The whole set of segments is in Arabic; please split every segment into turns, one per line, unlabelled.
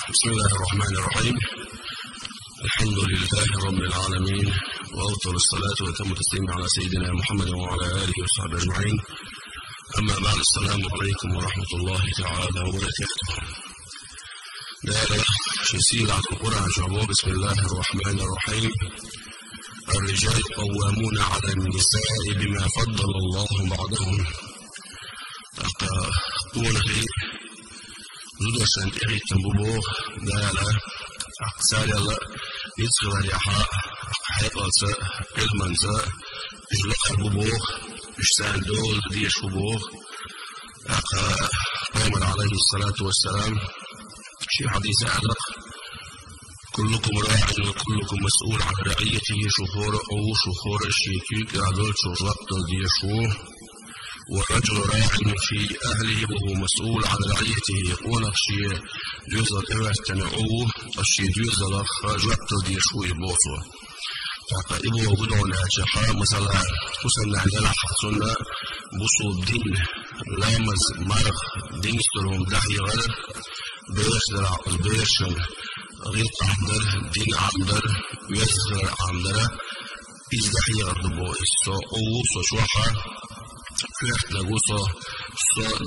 بسم الله الرحمن الرحيم. الحمد لله رب العالمين، وأفضل الصلاة وأتم التسليم على سيدنا محمد وعلى آله وصحبه أجمعين. أما بعد، السلام عليكم ورحمة الله تعالى وبركاته. دائرة شسيلة القرآن شعبه. بسم الله الرحمن الرحيم. الرجال قوامون على النساء بما فضل الله بعضهم. قوله زود سنتي تنبوه دالا أقصار الله يدخل ريحة حيطة المنزا يجلق البوه يشتان دول ديش بوه. قام عليه الصلاة والسلام في حديث أعلق: كلكم راع وكلكم مسؤول عن رعيته. شخور أو شخور الشيكيك عدل شرط ديشوه. والرجل راع في أهله وهو مسؤول عن رعيته. يقول الشيء جزء تنعوه الشيء جزء لخرجت ديشوه بوصوه. فإبو غدونا شحا مثلا حسن على حسنا بوصو الدين لامز مرغ دين سلهم دحي غير بيش درع البيشن غير عمدر دين عمدر ويسغر عمدر إزدحي غردبو إستو أوصو شوحا كيف نقوصو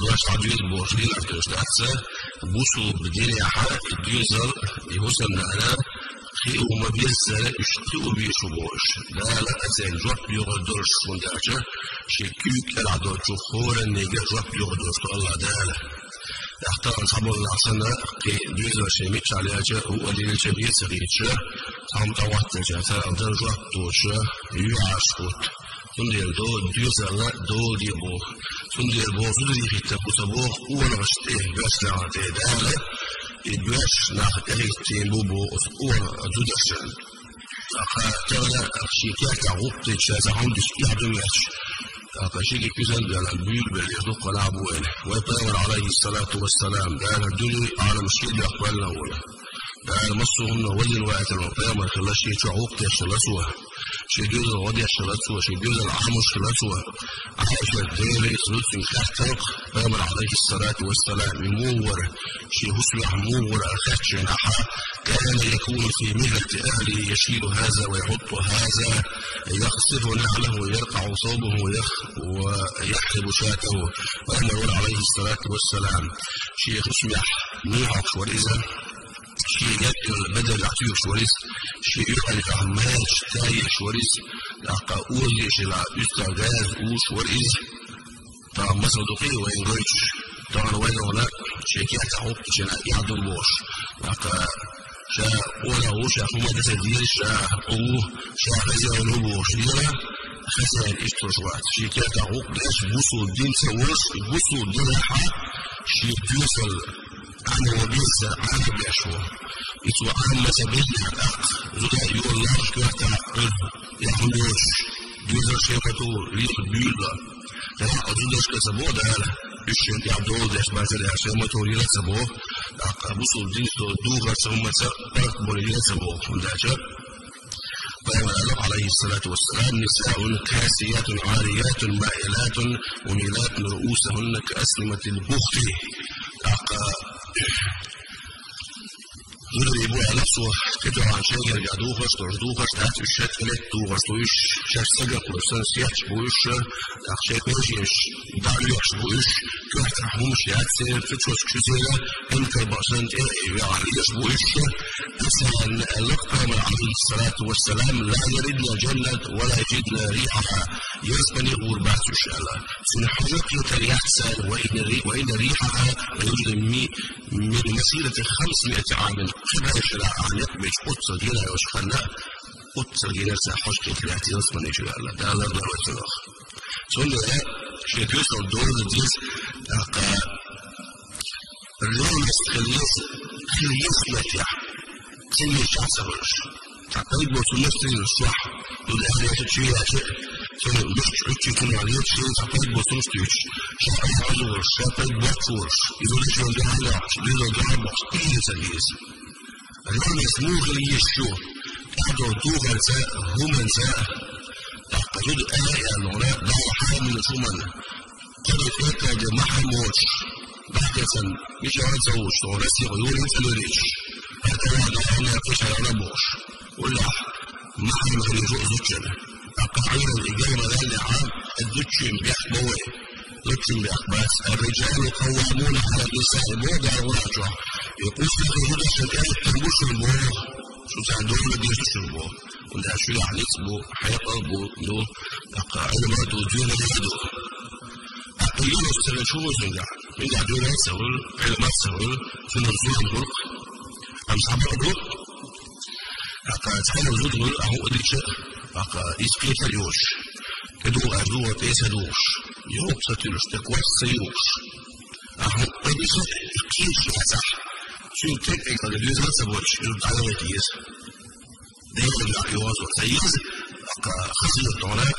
دوش عدوية بوشين أكتوش تأتسا بوصو بدين يحا الديوزر يحسن على خيء وما بيزر يشتئ بيشبوش. لا أزال جواب يغدرش فندعجة شكيك العدو جخور النيجة جواب يغدرش الله دالا. اختار أصحاب الله سنة كي دوزر شميتش عليها هو اللي الجبير سغيتش هم تواتجة تأذر جواب دوشة يعاشقوت سندير دو دوزر دو ديبو سندير بو سندير خيطة بوسبوخ أولا غشته بيش لعاتي دالا يبقاش ناخذ تيمبو أسبوع جودشان. أخذنا الشيكات عقد الشاذ عندش يعدمش. أخشيك كذا على البيل باليدق والعبوين. ويطير عليه الصلاة والسلام قال الدنيا على مشكلة أقوالنا ولا. قال مصرهن وزن وقت القيامة خلاص شيء عقد الشلاسوة. شيء جزء غادي الشلاسوة. شيء جزء العام الشلاسوة. عائشة ديري سلوك مكتر قام عليه الصلاة والسلام مور شيء هسمع مور أخذش نحا كان يكون في مهلة أهله يشيل هذا ويحط هذا يخسف نعله ويرقع صوبه ويحلب شاته. وأمر عليه الصلاة والسلام شيء هسمع نوعك ورئيزا شيء يأكل بدل عطيه شوريس شيء يحلف عماش تاي شوريس لقى أولي شلا يستغاز وشوريس طبعا مصر دقيق وين قيتش طبعا وين ولا شيء كي أتعوق شنا يعدو البوش لقى شا ولا وش أخوما تسدير شا أوه شا غزي ونبوش دينا خسائر إشترش وقت شيء كي أتعوق لاش بوصو الدين سوش بوصو الدين حا شيء بيوصل أنا وبيزا عارف بيشوه يتوى أهم سبيل الأق زوجة يقول الله شكوة يحملوش بيزا شيكتو ريق بيلا لها أزودش كسبوه دالا بيشين يعبدو ديش بازل يحشيمتو ريلا سبوه أق بوصو الدين دوغة سمسا برق بوليلا سبوه فنداشا. قال عليه الصلاة والسلام: نساء كاسيات عاريات مائلات وميلات رؤوسهن كأسلمة البخت. يضربوا على نفسه كده عن شيء يرجع دوغش تردوغش تحت الشات كلت دوغش تويش شاش سجق ورسان سياحش بويش أخشى بيجيش داريوش بويش كحت رحموش يعتسر فتوش كشوزيلا انكر بأسان يعليش بويش. أسأل اللقاء من عليه الصلاة والسلام: لا يردنا جنة ولا يجدنا ريحها يسبني غربات الشالة سنحجق يتريحسن وإن ريحها يوجد من مسيرة 500 عام خبها الشراء عن يقبش قدس الجنة وشخنا قدس الجنة ساحشك الثلاثي يسبني شلالة ده لا ضرورة الأخ سنة شيء يوصل دور الديس الرئيس خليس ماتيح سنة شخص برش تعقيد بوصنفتين الصح يقول أهل يحد شيء يعشق سنة مش يكون عليه شيء تعقيد بوصنفتيش شاقيد عزورش شاقيد بوصورش يقول شيء يجعل لعش يقول جعل بوص إيه سليس الرئيس مو غليش شو أدو دوغر ساء همان ساء تعقيد آية العلاء دعوة حامل ثمن قد يتوقع جماعة موش بعد سن مش عايز أوش وراسي غيور يسألوا ليش الجنة أقعين الإجابة ذلك عام الدجن بيحبوه دجن بأخباس الرجال قوامون على النساء موضع الراجع يقول في هدى شكاية تنبوش الموه شو تعدون بيسوش الموه ولا شو يعني اسمه حياة أبو نو أقعين ما دوجون يدو أقيون السنة شو مزنجع من قاعدون يسوي علم يسوي في نزول الغرق أم صعب الغرق أقعد وجود غير أهو أديك أقعد إسقيت اليوش كدو أدو تيسدوش يوم ستلوش تكوى سيوش أهو أديك إسقيت يسح شو تك أقعد اليوزر سبوش يرد على وتيس ده يرجع يوازو تيس أقعد خصيص الطلاق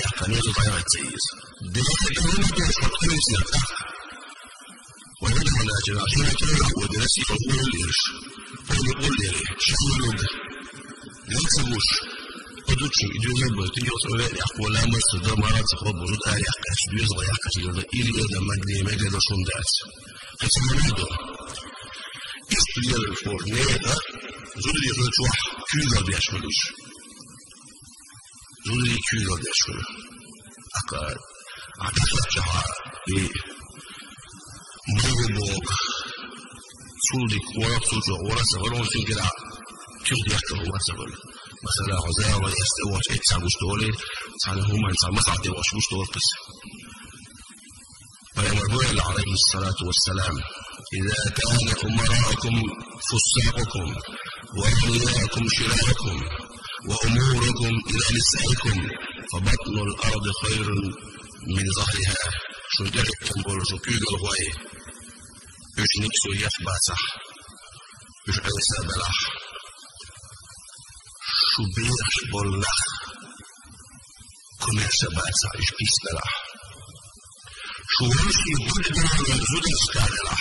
أقعد يوزو طيارة تيس ده يرجع يوزو طيارة تيس وهذا هنا جناشين كلا ودرسي فقول الإرش فقول الإرش شو اللغة يكسبوش أدوتشي يجوز بتيجي ولا يقول لا مصدر مرات تخرب وجود آلي أحكاش بيزغ يحكاش إلى إذا مجدي شوندات كتمنى هذا إستيل الفورنية زودي يرجع كيلا بيشملش زودي كيلا بيشمل أكاد أعتقد جها بموج سودي كورا سوجو ورا سفرون سنجرا تيجي يحكوا ما سفر مثلا عزاوة يستوى شيء سامش دولي سانه هم إنسان مساعد واشوش دول قص فيأمرون عليه الصلاة والسلام إذا كان أمراءكم فساقكم وأغنياءكم شراركم وأموركم إلى نسائكم فبطن الأرض خير من ظهرها شو جرب تنبول شو كيد الغواي إيش نكسو يفباسح إيش عيسى بلاح شو بيرش بولخ كمير سباسح إيش بيس بلاح شو وشي بلدنا يزود استعلح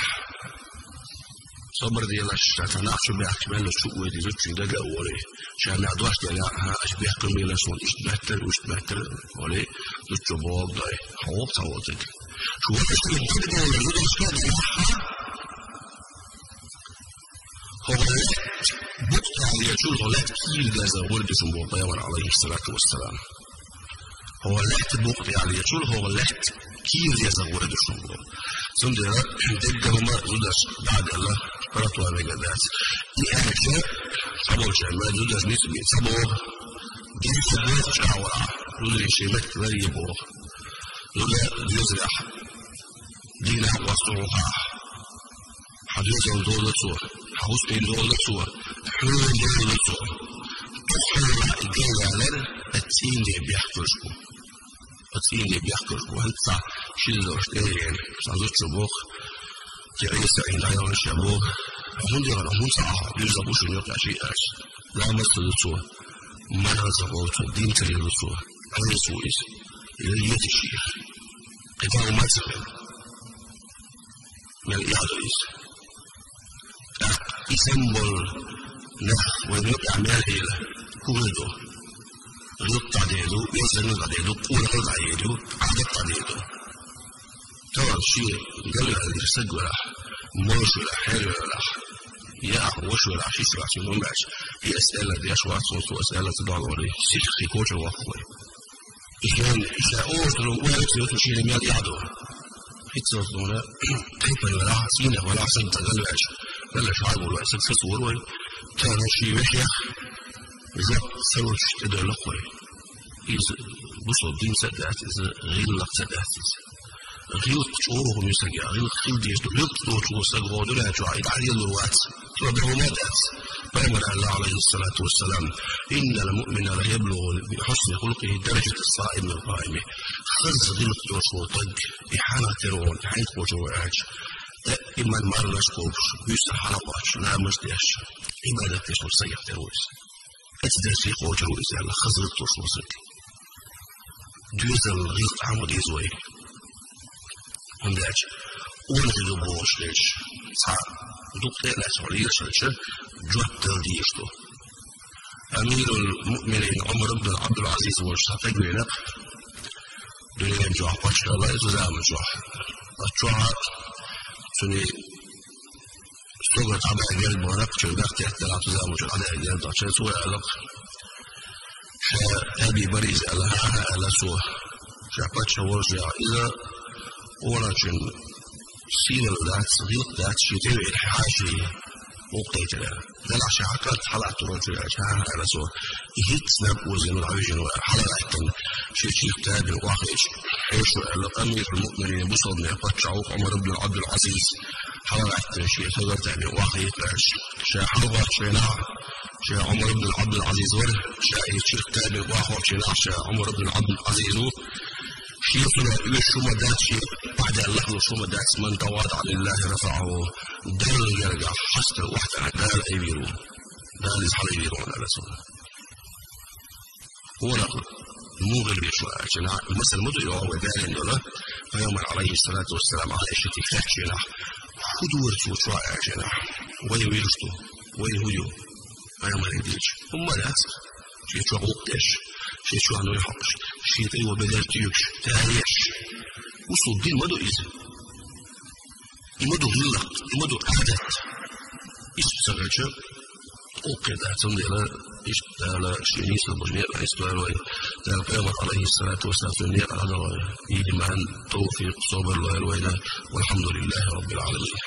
صبر دي الله شتانا شو بيحكمل شو ودي زوجي دقا ولي شان عدواش دي ها اش بيحكم لي لسون اشتبهتر واشتبهتر ولي زوجو بوض داي حوض صوتك شو وشي بلدنا يزود استعلح هو بقطع يجوز لا كيل جازا ولد سنبو طيوان عليه الصلاة والسلام هو لحت بقطع يجوز هو لحت كيل جازا ولد سنبو سندرا دقهما زودس بعد الله فرطوا بجداس يأكل صبوا شمال زودس نسبي صبوا جنس شعوى زودس شمك غريبه زودس يزرع دينا وصوها حديث دولة صور حوسين دولة صور حلول دولة صور تحول الجلالة التين دي بيحكرشكم التين دي بيحكرشكم هنتصع شلوش تانيين صازوت شبوك تعيسى إلى يوم الشبوك هندي غير هنصع يزبوش اليوم شيء أش لا مصر صور ما نزبوت دين تريد صور أي سويس إلى يد الشيخ قتال مصر من الإعادة يسمول نخ ويبقى عمال إلى كوردو ريط عديدو يسنو عديدو قول رد عديدو عدد عديدو طبعا الشيء قال لي هذا السج ولا موش ولا حير ولا يا وش ولا شيء سبع سنين معش هي أسئلة دي أشواط صوت وأسئلة تضع وري سيخ في كوش وقوي إشان إشاؤوش لو وين تسوي شيء لم يعدو حتى صونا كيف ولا سينة ولا سنة قال لي ولا شعب ولا سكسس وروي كان شيء وحيح إذا سوى تدل لقوي إذا بصوا دين سدات إذا غير لق سدات غير شعورهم يسجع غير ديش غير تروح سجوا ولا شعيب عليه الروات ربهم ماتت فأمر الله عليه الصلاة والسلام إن المؤمن لا يبلغ بحسن خلقه درجة الصائم من قائمه خرز غير تروح وطق إحانة ترون حين وجوعاج إما المال نشكوش يسح على باش لا مجدش إما لا تشمر سيح ترويس أتدرسي قوة رويس على خزر التوش وصلك دوز الغيط عمود يزوي هنداج ولد يبوش ليش صعب دكتور لا سوري شلش جوت ديشتو أمير المؤمنين عمر بن عبد العزيز والشافعي لنا دنيا جوع باش الله يزام جوع أتوعد سني استغرق على أجيال بورق شو دخت يحتل عطزام وشو على أجيال ضعشان سوى علاق أبي بريز ألها ألسوه شعبات شوار إذا ورجل سيل ذات صغير ذات شتوي الحاشي وقيت له لا شعكات حلقة رجل أشها ألسوه يهت سناب وزن العيجن وحلقة شيخ تابع واخيش حيش الأمير المؤمنين بصر من شعوق عمر بن عبد العزيز حلقة شيخ تابع واخيش شاحلقة شيناع شيخ عمر بن عبد العزيز وره شيخ تابع واخر شيناع شيخ عمر بن عبد العزيز شيخنا يشوم داتي بعد الله يشوم دات من تواضع لله رفعه دل يرجع حسب وحده دال أيبيرو دال يزحل يبيرون على سوى ولا مو غير يشوى شنا المثل مدعو هو دال إنه فيوم عليه الصلاة والسلام على إشتي فات شنا خدور شوى شنا ويويرشتو ويهويو فيوم الهديج هم لا شيء وقتش شيء عنه يحوش شيء أيوة بدل تيوش تاريخ وصل دين مدو إذا مدو غلق مدو عادت إستغرق وقد أعتمد على على شيء سبحانه وتعالى ذلك يوم عليه الصلاة والسلام على إيمان توفيق صبر الله والحمد لله رب العالمين.